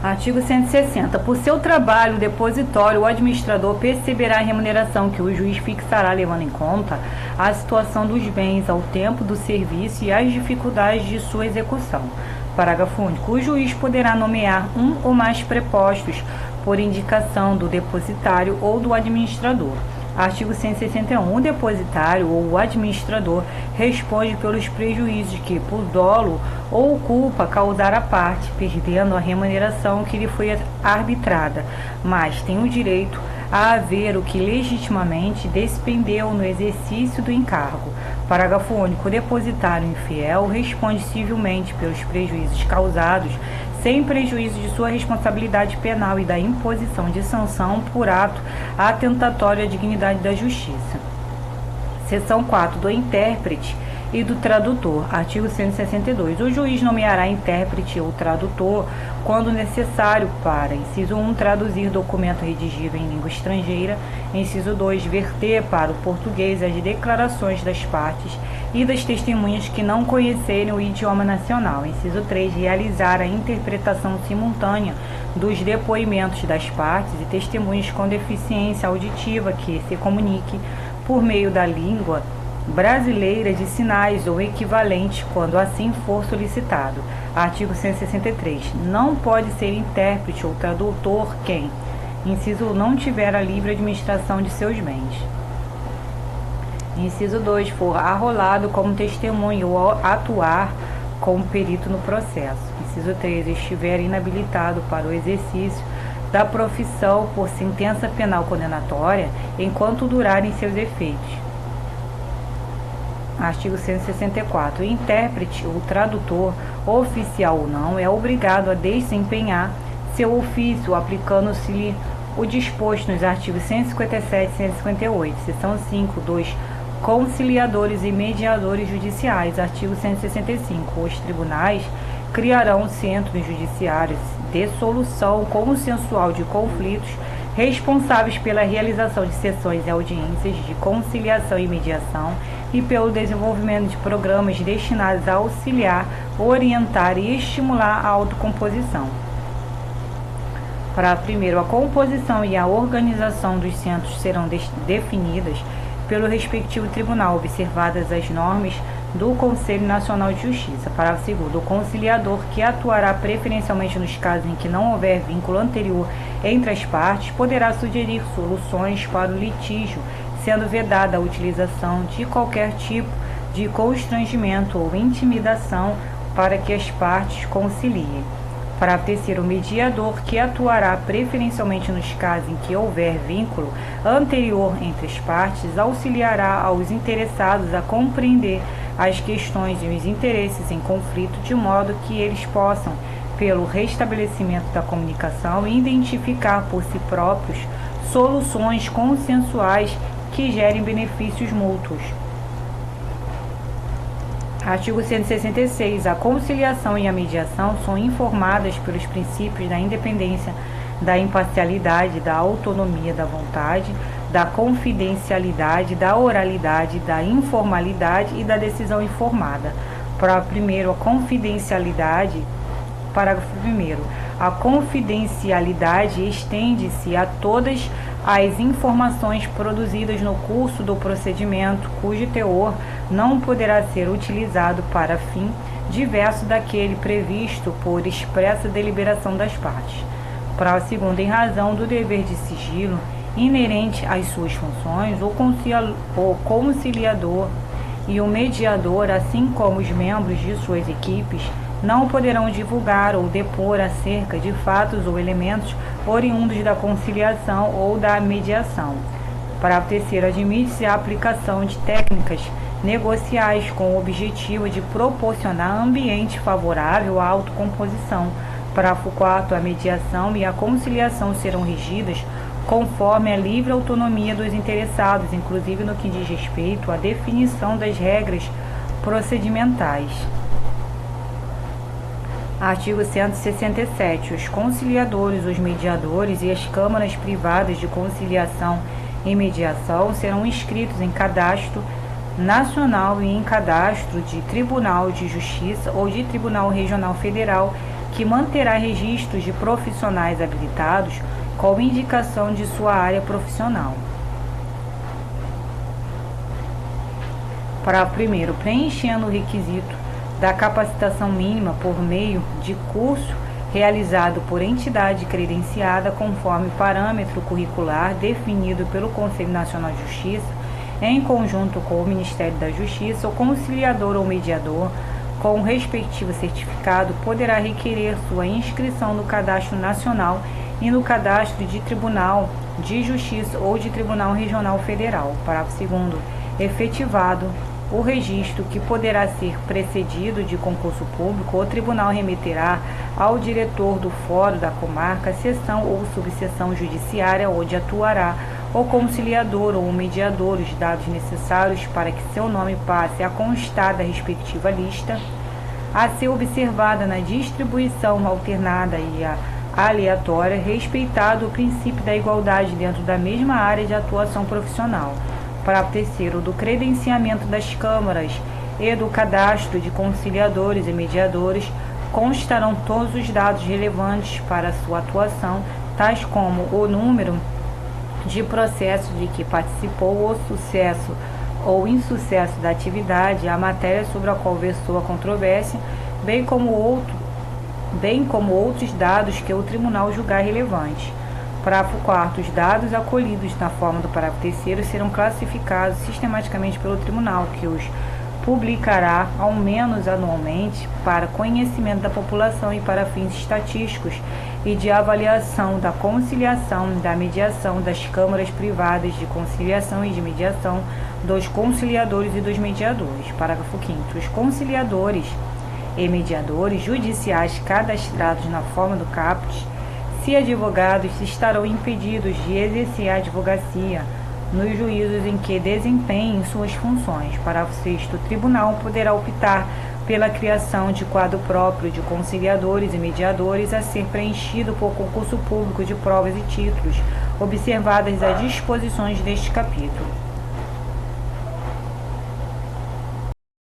Artigo 160. Por seu trabalho depositório, o administrador perceberá a remuneração que o juiz fixará, levando em conta a situação dos bens ao tempo do serviço e as dificuldades de sua execução. Parágrafo único. O juiz poderá nomear um ou mais prepostos por indicação do depositário ou do administrador. Artigo 161. O depositário ou o administrador responde pelos prejuízos que, por dolo ou culpa, causar a parte, perdendo a remuneração que lhe foi arbitrada, mas tem o direito a haver o que legitimamente despendeu no exercício do encargo. Parágrafo único. O depositário infiel responde civilmente pelos prejuízos causados, sem prejuízo de sua responsabilidade penal e da imposição de sanção por ato atentatório à dignidade da justiça. Seção 4. Do intérprete e do tradutor. Artigo 162. O juiz nomeará intérprete ou tradutor quando necessário para: inciso 1, traduzir documento redigido em língua estrangeira; inciso 2, verter para o português as declarações das partes e das testemunhas que não conhecerem o idioma nacional; inciso 3, realizar a interpretação simultânea dos depoimentos das partes e testemunhas com deficiência auditiva que se comunique por meio da língua brasileira de sinais ou equivalente, quando assim for solicitado. Artigo 163. Não pode ser intérprete ou tradutor quem: inciso 1, não tiver a livre administração de seus bens; inciso 2, for arrolado como testemunho ou atuar como perito no processo; inciso 3, estiver inabilitado para o exercício da profissão por sentença penal condenatória enquanto durarem seus efeitos. Artigo 164. O intérprete ou tradutor, oficial ou não, é obrigado a desempenhar seu ofício, aplicando-se-lhe o disposto nos artigos 157 e 158, seção 5, dos conciliadores e mediadores judiciais. Artigo 165. Os tribunais criarão centros judiciários de solução consensual de conflitos, responsáveis pela realização de sessões e audiências de conciliação e mediação e pelo desenvolvimento de programas destinados a auxiliar, orientar e estimular a autocomposição. Parágrafo 1º. A composição e a organização dos centros serão definidas pelo respectivo tribunal, observadas as normas do Conselho Nacional de Justiça. Parágrafo 2º. O conciliador, que atuará preferencialmente nos casos em que não houver vínculo anterior entre as partes, poderá sugerir soluções para o litígio, sendo vedada a utilização de qualquer tipo de constrangimento ou intimidação para que as partes conciliem. Parágrafo 3º. O mediador, que atuará preferencialmente nos casos em que houver vínculo anterior entre as partes, auxiliará aos interessados a compreender as questões e os interesses em conflito, de modo que eles possam, pelo restabelecimento da comunicação, identificar por si próprios soluções consensuais que gerem benefícios mútuos. Artigo 166. A conciliação e a mediação são informadas pelos princípios da independência, da imparcialidade, da autonomia da vontade, da confidencialidade, da oralidade, da informalidade e da decisão informada. Parágrafo 1º. A confidencialidade. Parágrafo 1º. A confidencialidade estende-se a todas as informações produzidas no curso do procedimento, cujo teor não poderá ser utilizado para fim diverso daquele previsto por expressa deliberação das partes. Parágrafo 2º. Em razão do dever de sigilo inerente às suas funções, o conciliador e o mediador, assim como os membros de suas equipes, não poderão divulgar ou depor acerca de fatos ou elementos oriundos da conciliação ou da mediação. Parágrafo 3º. Admite-se a aplicação de técnicas negociais com o objetivo de proporcionar ambiente favorável à autocomposição. Parágrafo 4º. A mediação e a conciliação serão regidas conforme a livre autonomia dos interessados, inclusive no que diz respeito à definição das regras procedimentais. Artigo 167. Os conciliadores, os mediadores e as câmaras privadas de conciliação e mediação serão inscritos em cadastro nacional e em cadastro de Tribunal de Justiça ou de Tribunal Regional Federal, que manterá registros de profissionais habilitados com indicação de sua área profissional. Parágrafo 1º. Preenchendo o requisito da capacitação mínima por meio de curso realizado por entidade credenciada conforme parâmetro curricular definido pelo Conselho Nacional de Justiça, em conjunto com o Ministério da Justiça, o conciliador ou mediador, com o respectivo certificado, poderá requerer sua inscrição no Cadastro Nacional e no Cadastro de Tribunal de Justiça ou de Tribunal Regional Federal. Parágrafo 2º. Efetivado o registro, que poderá ser precedido de concurso público, o tribunal remeterá ao diretor do fórum da comarca, seção ou subseção judiciária onde atuará o conciliador ou o mediador os dados necessários para que seu nome passe a constar da respectiva lista, a ser observada na distribuição alternada e aleatória, respeitado o princípio da igualdade dentro da mesma área de atuação profissional. Parágrafo 3º. Do credenciamento das câmaras e do cadastro de conciliadores e mediadores constarão todos os dados relevantes para a sua atuação, tais como o número de processos de que participou, o sucesso ou insucesso da atividade, a matéria sobre a qual versou a controvérsia, bem como outros dados que o tribunal julgar relevantes. Parágrafo 4º. Os dados acolhidos na forma do parágrafo 3º serão classificados sistematicamente pelo tribunal, que os publicará ao menos anualmente para conhecimento da população e para fins estatísticos e de avaliação da conciliação, da mediação, das câmaras privadas de conciliação e de mediação, dos conciliadores e dos mediadores. Parágrafo 5º. Os conciliadores e mediadores judiciais cadastrados na forma do caput, se advogados, estarão impedidos de exercer a advocacia nos juízos em que desempenhem suas funções. Parágrafo 6º. O tribunal poderá optar pela criação de quadro próprio de conciliadores e mediadores a ser preenchido por concurso público de provas e títulos, observadas as disposições deste capítulo.